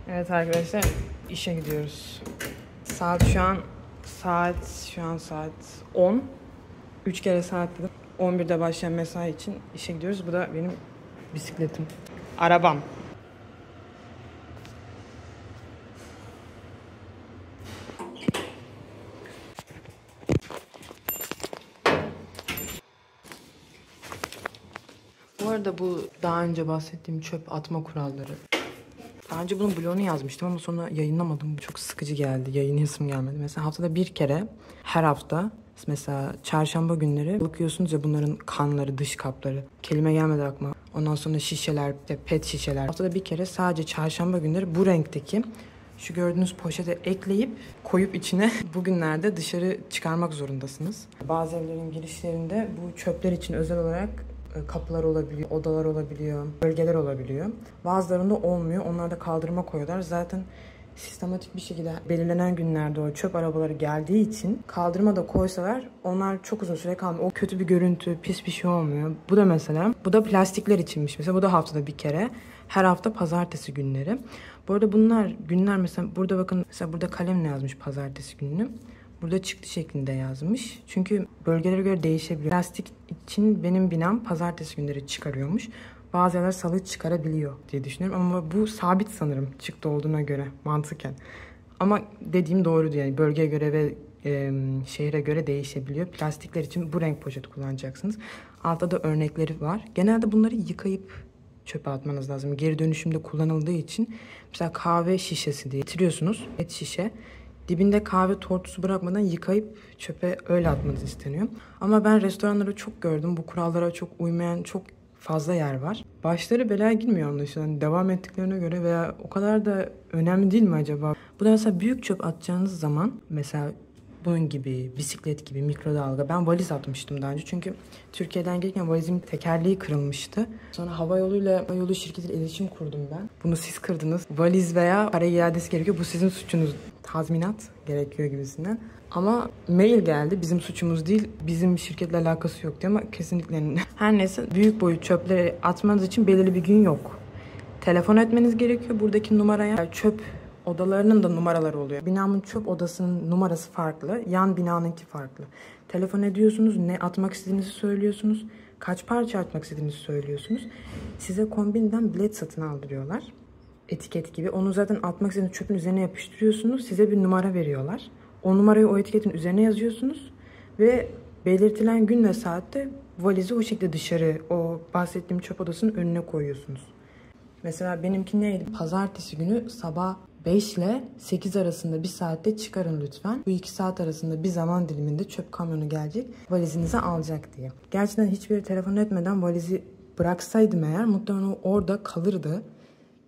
Evet arkadaşlar, işe gidiyoruz. Saat şu an saat 10. 3 kere saat dedim. 11'de başlayan mesai için işe gidiyoruz. Bu da benim bisikletim. Arabam. Bu arada bu daha önce bahsettiğim çöp atma kuralları. Daha önce bunun blogunu yazmıştım ama sonra yayınlamadım. Çok sıkıcı geldi. Yayınlayasım gelmedi. Mesela haftada bir kere, her hafta mesela çarşamba günleri bakıyorsunuz ya, bunların kanları, dış kapları. Kelime gelmedi aklıma. Ondan sonra şişeler, pet şişeler. Haftada bir kere sadece çarşamba günleri bu renkteki şu gördüğünüz poşete ekleyip koyup içine bugünlerde dışarı çıkarmak zorundasınız. Bazı evlerin girişlerinde bu çöpler için özel olarak kapılar olabiliyor, odalar olabiliyor, bölgeler olabiliyor. Bazılarında olmuyor. Onlar da kaldırıma koyuyorlar. Zaten sistematik bir şekilde belirlenen günlerde o çöp arabaları geldiği için kaldırıma da koysalar onlar çok uzun süre kalmıyor. O kötü bir görüntü, pis bir şey olmuyor. Bu da mesela, bu da plastikler içinmiş mesela. Bu da haftada bir kere. Her hafta pazartesi günleri. Bu arada bunlar günler mesela burada bakın, mesela burada kalemle yazmış pazartesi gününü. Burada çıktı şeklinde yazmış. Çünkü bölgelere göre değişebiliyor. Plastik için benim binam pazartesi günleri çıkarıyormuş. Bazı yerler salı çıkarabiliyor diye düşünüyorum. Ama bu sabit sanırım çıktı olduğuna göre mantıken. Ama dediğim doğru diye, yani bölgeye göre ve şehre göre değişebiliyor. Plastikler için bu renk poşet kullanacaksınız. Altta da örnekleri var. Genelde bunları yıkayıp çöpe atmanız lazım. Geri dönüşümde kullanıldığı için mesela kahve şişesi diye getiriyorsunuz. Et şişe. Dibinde kahve tortusu bırakmadan yıkayıp çöpe öyle atmanız isteniyor. Ama ben restoranları çok gördüm. Bu kurallara çok uymayan çok fazla yer var. Başları belaya girmiyor anlaşılan. Devam ettiklerine göre veya o kadar da önemli değil mi acaba? Bu da mesela büyük çöp atacağınız zaman mesela bunun gibi, bisiklet gibi, mikrodalga. Ben valiz atmıştım daha önce. Çünkü Türkiye'den gelirken valizimin tekerleği kırılmıştı. Sonra havayolu şirketiyle iletişim kurdum ben. Bunu siz kırdınız. Valiz veya para iadesi gerekiyor. Bu sizin suçunuz. Tazminat gerekiyor gibisinden. Ama mail geldi. Bizim suçumuz değil. Bizim şirketle alakası yok diye, ama kesinlikle. Her neyse, büyük boyut çöpleri atmanız için belirli bir gün yok. Telefon etmeniz gerekiyor buradaki numaraya. Çöp odalarının da numaraları oluyor. Binamın çöp odasının numarası farklı. Yan binanınki farklı. Telefon ediyorsunuz. Ne atmak istediğinizi söylüyorsunuz. Kaç parça atmak istediğinizi söylüyorsunuz. Size kombinden bilet satın aldırıyorlar. Etiket gibi. Onu zaten atmak istediğiniz çöpün üzerine yapıştırıyorsunuz. Size bir numara veriyorlar. O numarayı o etiketin üzerine yazıyorsunuz. Ve belirtilen gün ve saatte valizi o şekilde dışarı, o bahsettiğim çöp odasının önüne koyuyorsunuz. Mesela benimki neydi? Pazartesi günü sabah 5 ile 8 arasında bir saatte çıkarın lütfen. Bu 2 saat arasında bir zaman diliminde çöp kamyonu gelecek, valizinizi alacak diye. Gerçekten hiçbir telefon etmeden valizi bıraksaydım eğer muhtemelen o orada kalırdı.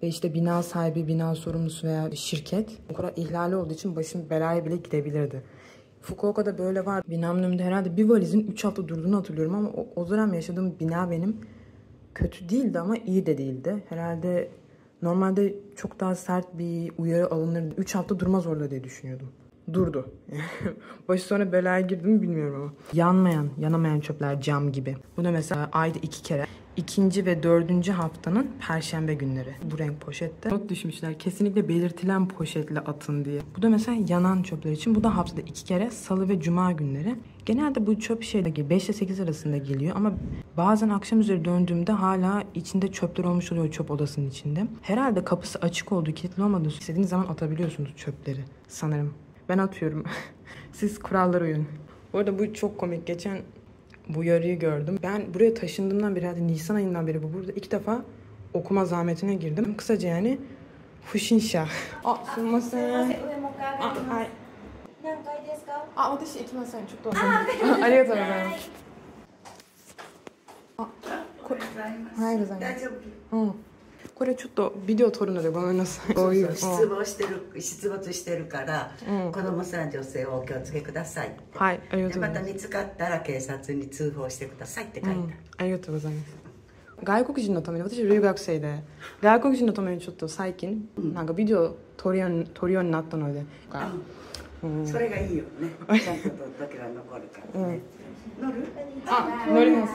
Ve işte bina sahibi, bina sorumlusu veya şirket o kadar ihlali olduğu için başım belaya bile gidebilirdi. Fukuoka'da böyle var. Binamın önünde herhalde bir valizin 3 hafta durduğunu hatırlıyorum ama o dönem yaşadığım bina benim kötü değildi ama iyi de değildi. Herhalde normalde çok daha sert bir uyarı alınırdı. 3 hafta durmaz orada diye düşünüyordum. Durdu. Başı sonra belaya girdi mi bilmiyorum ama. Yanamayan çöpler cam gibi. Bu da mesela ayda 2 kere. 2. ve 4. haftanın perşembe günleri. Bu renk poşette. Not düşmüşler. Kesinlikle belirtilen poşetle atın diye. Bu da mesela yanan çöpler için. Bu da haftada 2 kere. Salı ve cuma günleri. Genelde bu çöp 5 ile 8 arasında geliyor ama bazen akşam üzeri döndüğümde hala içinde çöpler olmuş oluyor çöp odasının içinde. Herhalde kapısı açık olduğu, kilitli olmadığı, istediğiniz zaman atabiliyorsunuz çöpleri sanırım. Ben atıyorum. Siz kurallara uyun. Bu arada bu çok komik. Geçen bu uyarıyı gördüm. Ben buraya taşındığımdan beri, hadi Nisan ayından beri burada 2 defa okuma zahmetine girdim. Kısaca yani Fushinsha. Sumimasen. Watashi ikimasen. Chotto. Arigatou gozaimasu. Ohayou これちょっとビデオ撮るのでごめんなさい。そうそう出没してるから、子供さん女性をお気をつけください。はい、ありがとうございます。また見つかったら警察に通報してくださいって書いてある。ありがとうございます。外国人のために、私留学生で外国人のためにちょっと最近なんかビデオ撮るようになったので、それがいいよね。ちゃんと撮っとけば残るからね。乗る？乗ります。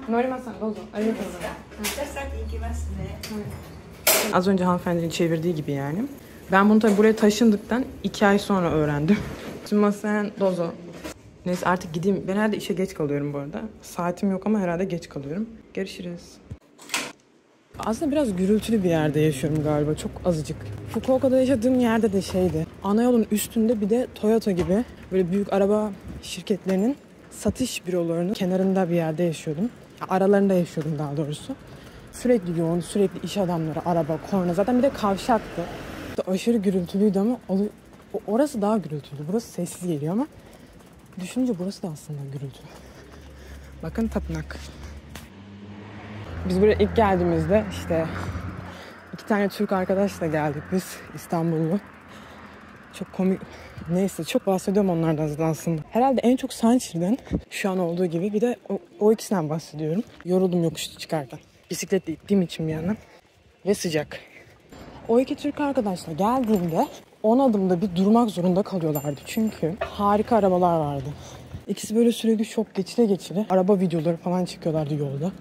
乗ります。どうぞ。ありがとうございます。じゃあ先行きますね。Az önce hanımefendinin çevirdiği gibi yani. Ben bunu tabii buraya taşındıktan 2 ay sonra öğrendim. Sumimasen dozo. Neyse artık gideyim. Ben herhalde işe geç kalıyorum bu arada. Saatim yok ama herhalde geç kalıyorum. Görüşürüz. Aslında biraz gürültülü bir yerde yaşıyorum galiba. Çok azıcık. Fukuoka'da yaşadığım yerde de şeydi. Ana yolun üstünde bir de Toyota gibi böyle büyük araba şirketlerinin satış bürolarının kenarında bir yerde yaşıyordum. Aralarında yaşıyordum daha doğrusu. Sürekli yoğun, sürekli iş adamları, araba, korna. Zaten bir de kavşaktı. Aşırı gürültülüydü ama orası daha gürültülü. Burası sessiz geliyor ama düşününce burası da aslında gürültülü. Bakın tapınak. Biz buraya ilk geldiğimizde işte 2 tane Türk arkadaşla geldik biz, İstanbullu. Çok komik. Neyse çok bahsediyorum onlardan aslında. Herhalde en çok Sanchir'den şu an olduğu gibi bir de o ikisinden bahsediyorum. Yoruldum yokuşta çıkarken. Bisikletle gittiğim için bir yandan. Ve sıcak. O 2 Türk arkadaşla geldiğimde 10 adımda bir durmak zorunda kalıyorlardı. Çünkü harika arabalar vardı. İkisi böyle sürekli şok geçire araba videoları falan çekiyorlardı yolda.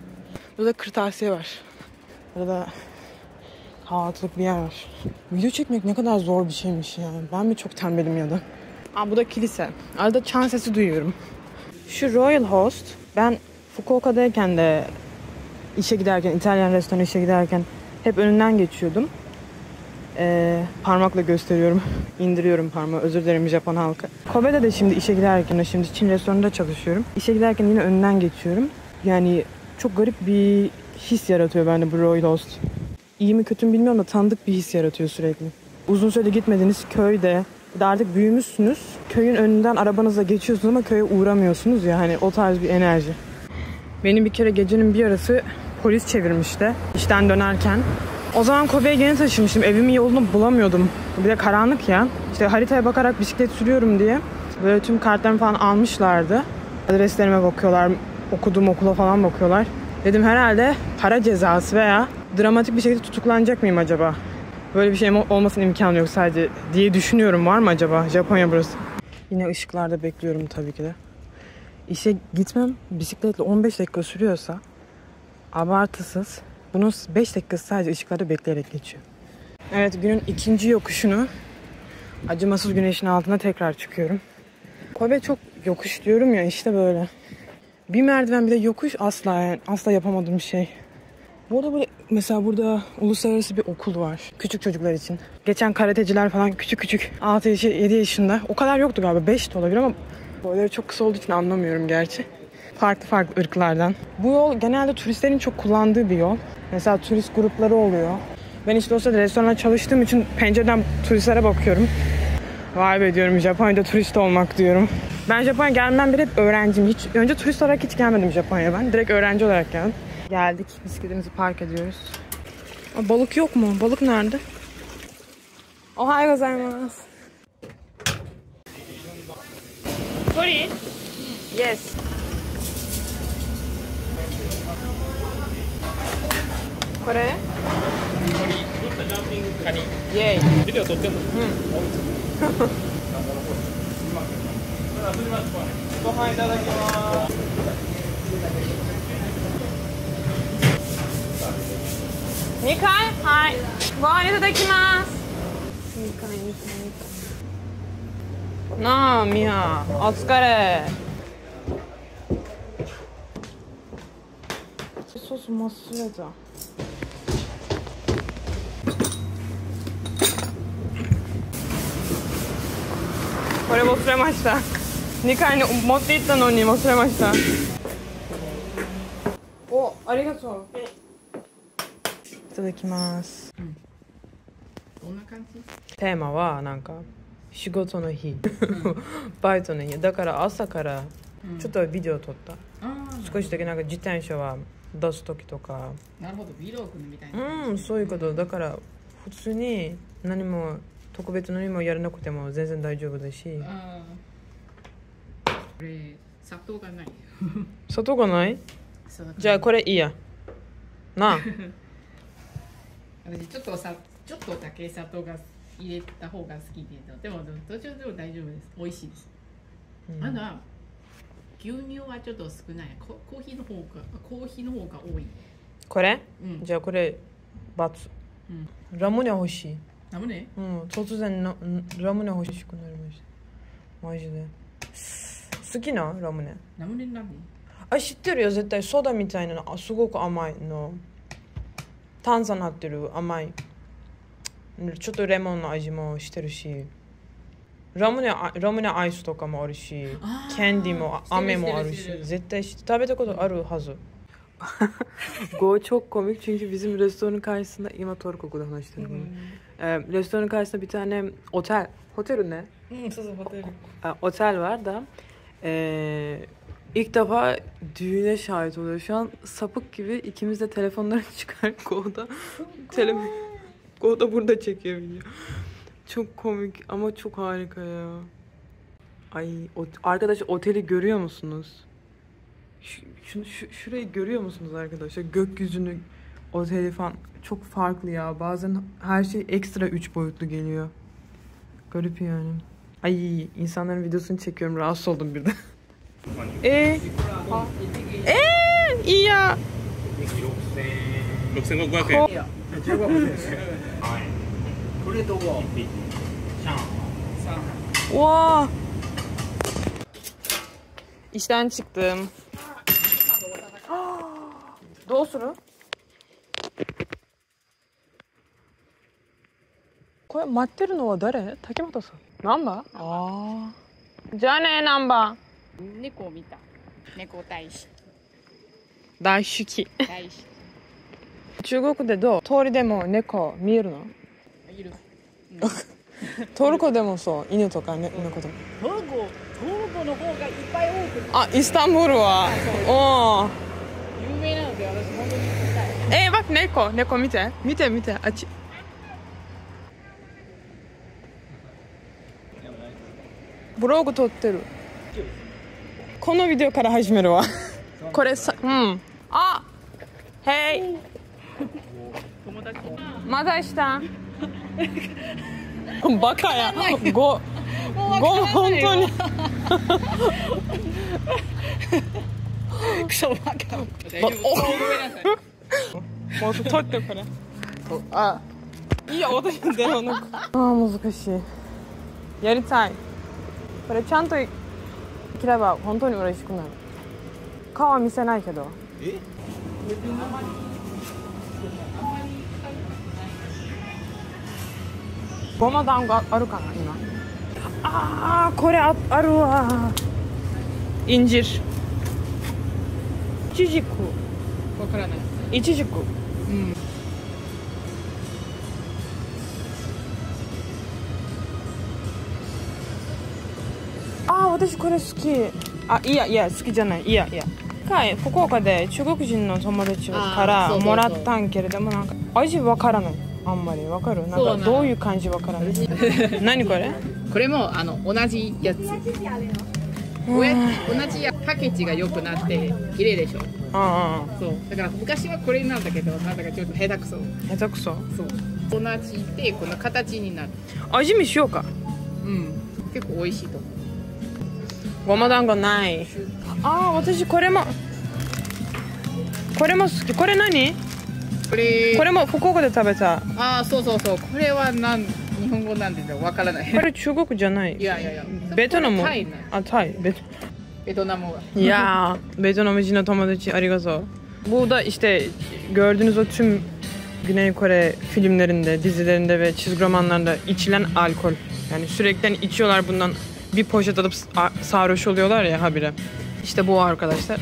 Burada kırtasiye var. Burada kahvaltılık bir yer var. Video çekmek ne kadar zor bir şeymiş yani. Ben mi çok tembelim ya da. Bu da kilise. Arada çan sesi duyuyorum. Şu Royal Host. Ben Fukuoka'dayken de işe giderken, İtalyan restorana işe giderken hep önünden geçiyordum. Parmakla gösteriyorum. İndiriyorum parmağı. Özür dilerim Japon halkı. Kobe'de de şimdi işe giderken, şimdi Çin restoranında çalışıyorum. İşe giderken yine önünden geçiyorum. Yani çok garip bir his yaratıyor bende bu Royal Host. İyi mi kötü mü bilmiyorum da tanıdık bir his yaratıyor sürekli. Uzun süre gitmediğiniz köyde, bir de artık büyümüşsünüz. Köyün önünden arabanızla geçiyorsunuz ama köye uğramıyorsunuz ya, hani o tarz bir enerji. Benim bir kere gecenin bir yarısı polis çevirmişti işten dönerken. O zaman Kobe'ye yeni taşınmıştım. Evimin yolunu bulamıyordum. Bir de karanlık ya. İşte haritaya bakarak bisiklet sürüyorum diye. Böyle tüm kartlarımı falan almışlardı. Adreslerime bakıyorlar. Okuduğum okula falan bakıyorlar. Dedim herhalde para cezası veya dramatik bir şekilde tutuklanacak mıyım acaba? Böyle bir şey olmasının imkanı yok sadece diye düşünüyorum. Var mı acaba? Japonya burası. Yine ışıklarda bekliyorum tabii ki de. İşe gitmem bisikletle 15 dakika sürüyorsa abartısız bunun 5 dakikası sadece ışıklarda bekleyerek geçiyor. Evet, günün 2. yokuşunu acımasız güneşin altına tekrar çıkıyorum. Kobe çok yokuş diyorum ya, işte böyle. Bir merdiven bir de yokuş asla yapamadığım bir şey. Bu arada böyle, mesela burada uluslararası bir okul var. Küçük çocuklar için. Geçen karateciler falan küçük 6 yaşı 7 yaşında. O kadar yoktu galiba, 5 de olabilir ama boyları çok kısa olduğu için anlamıyorum gerçi. Farklı ırklardan. Bu yol genelde turistlerin çok kullandığı bir yol. Mesela turist grupları oluyor. Ben işte o sırada restoranda çalıştığım için pencereden turistlere bakıyorum. Vay be diyorum, Japonya'da turist olmak diyorum. Ben Japonya'ya gelmem beri hep öğrenciyim. Önce turist olarak hiç gelmedim Japonya'ya ben. Direkt öğrenci olarak geldim. Geldik. Bisikletimizi park ediyoruz. Balık yok mu? Balık nerede? Ohayou gozaimasu. Sorry. Yes. Kore? Yay. Video 撮ってんの？ご飯いただきます。2回？はい。ご飯いただきます。2回。なあ、ミヤ、お疲れ。ソース忘れた。これ忘れました。2階に持って行ったのに忘れました。お、ありがとう。いただきます。どんな感じ？テーマはなんか仕事の日、バイトの日だから朝からちょっとビデオ撮った。少しだけなんか自転車は出す時とか。なるほど、ビロー君みたいな。そういうことだから普通に何も特別何もやらなくても全然大丈夫だし。これ砂糖がない。砂糖がない？じゃあこれいいや。なあ。私ちょっとだけ砂糖が入れた方が好きでもどちらでも大丈夫です。美味しいです。まだ牛乳はちょっと少ない。コーヒーの方が多い。これ？うん。じゃあこれ×。ラムネ欲しい。ラムネ？突然ラムネ欲しくなりました。マジで。好きなラムネ。ラムネ何？あ、知ってるよ、絶対。ソーダみたいなの、すごく甘いの。炭酸入ってる、甘い。ちょっとレモンの味もしてるし。ラムネアイスとかもあるし、キャンディーも飴もあるし、絶対食べたことあるはず。Go çok komik çünkü bizim restoranın karşısında İma Torkoku'da tanıştık. Restoranın karşısında bir tane otel ne? Otel var da ilk defa düğüne şahit oluyor. Şu an sapık gibi ikimiz de telefonları çıkar Go'da burada çekiyor video. Çok komik ama çok harika ya. Ay arkadaşlar oteli görüyor musunuz? Şurayı görüyor musunuz arkadaşlar? Gökyüzünü, oteli falan çok farklı ya. Bazen her şey ekstra 3 boyutlu geliyor. Garip yani. Ay insanların videosunu çekiyorum. Rahatsız oldum birden. İyi ya. 6500円。15分です。はい。これどこ？1匹。Wow. İşten çıktım. どうする？これ待ってるのは誰？竹本さん。ナンバー？ああ。じゃあね、ナンバー。猫を見た。猫大使。大好き。大使。中国でどう？通りでも猫見えるの？いる。トルコでもそう、犬とか猫とか。トルコの方がいっぱい多く。あ、イスタンブールは。おお。有名なので私本当に行きたい。待って猫見てあっち。ブログ撮ってる。このビデオから始めるわ。これさ、あ、へい。友達。まだしたバカや。本当に。クソバカ。大丈夫。もう撮ってこれ。あ、いいよ私の電話の。難しい。やりたい。これちゃんと切れば本当に嬉しくなる。顔は見せないけど。ごま団子あるかな今。あーこれあるわ。インジル。イチジク。わからない。イチジク。私これ好き。いや好きじゃない。いや福岡で中国人の友達からもらったんけれども、なんか味わからない。あんまりわかる？なんかどういう感じわからない。何これ？これも同じやつ。同じパッケージが良くなって綺麗でしょ。そうだから昔はこれなんだけど、なんだかちょっと下手くそ。そう同じでこの形になる。味見しようか。結構美味しいと思う。ごま団子ない。私これも好き。これ何？これも福岡で食べた。そうこれは日本語なんでわからない。これ中国じゃない。いやベトナム。タイ。ベトナムは。Ya Vietnamcı tomatoci arigato. Bu da işte gördüğünüz o tüm Güney Kore filmlerinde, dizilerinde ve çizgi romanlarında içilen alkol. Yani sürekli içiyorlar bundan. Bir poşet alıp sarhoş oluyorlar ya habire. İşte bu arkadaşlar.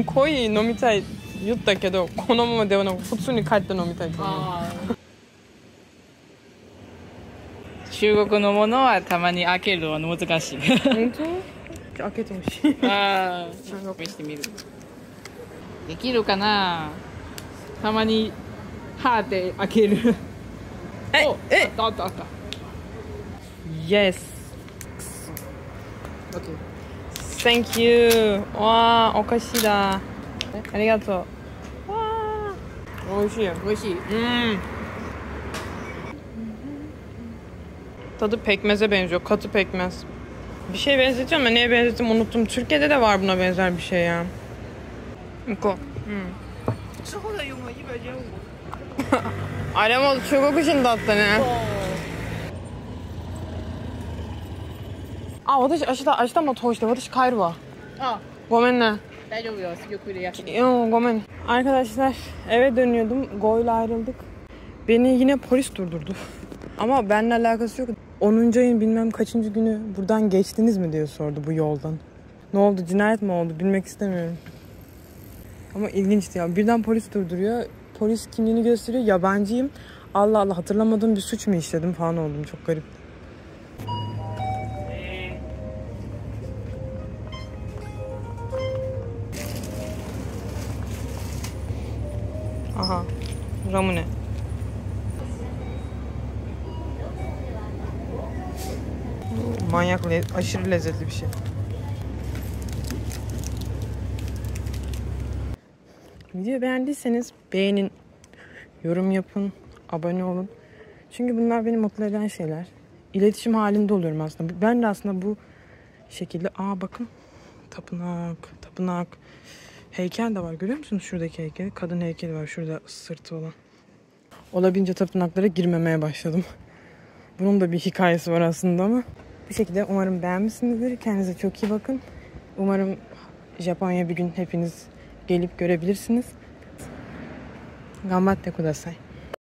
濃い飲みたい言ったけど、このままではなく普通に帰って飲みたいと思う。中国のものはたまに開けるのは難しい。本当？開けてほしい。試してみる。できるかな。たまに歯で開ける。あった。Yes. Thank you. わー、お菓子だ。ありがとう。わー、美味しい。Tadı pekmeze benziyor. Katı pekmez. Bir şey benzeteceğim ama neye benzettim unuttum. Türkiye'de de var buna benzer bir şey ya. Niko. あれも中国人だったね。あ、私明日も通して私帰るわ。あ、ごめんね。大丈夫よ。ゆっくり休む。Yo, gomen. Arkadaşlar eve dönüyordum. Go'yla ayrıldık. Beni yine polis durdurdu. Ama benimle alakası yok. 10. ayın bilmem kaçıncı günü buradan geçtiniz mi diye sordu bu yoldan. Ne oldu? Cinayet mi oldu? Bilmek istemiyorum. Ama ilginçti ya. Birden polis durduruyor. Polis kimliğini gösteriyor. Yabancıyım. Allah Allah, hatırlamadığım bir suç mu işledim falan oldum. Çok garip. Aha. Ramune. Manyak, aşırı lezzetli bir şey. Videoyu beğendiyseniz beğenin, yorum yapın, abone olun. Çünkü bunlar beni mutlu eden şeyler. İletişim halinde oluyorum aslında. Ben de aslında bu şekilde... bakın. Tapınak. Heykel de var. Görüyor musunuz şuradaki heykeli? Kadın heykeli var. Şurada sırtı olan. Olabildiğince tapınaklara girmemeye başladım. Bunun da bir hikayesi var aslında ama. Bu şekilde umarım beğenmişsinizdir. Kendinize çok iyi bakın. Umarım Japonya bir gün hepiniz gelip görebilirsiniz. Ganbatte kudasai.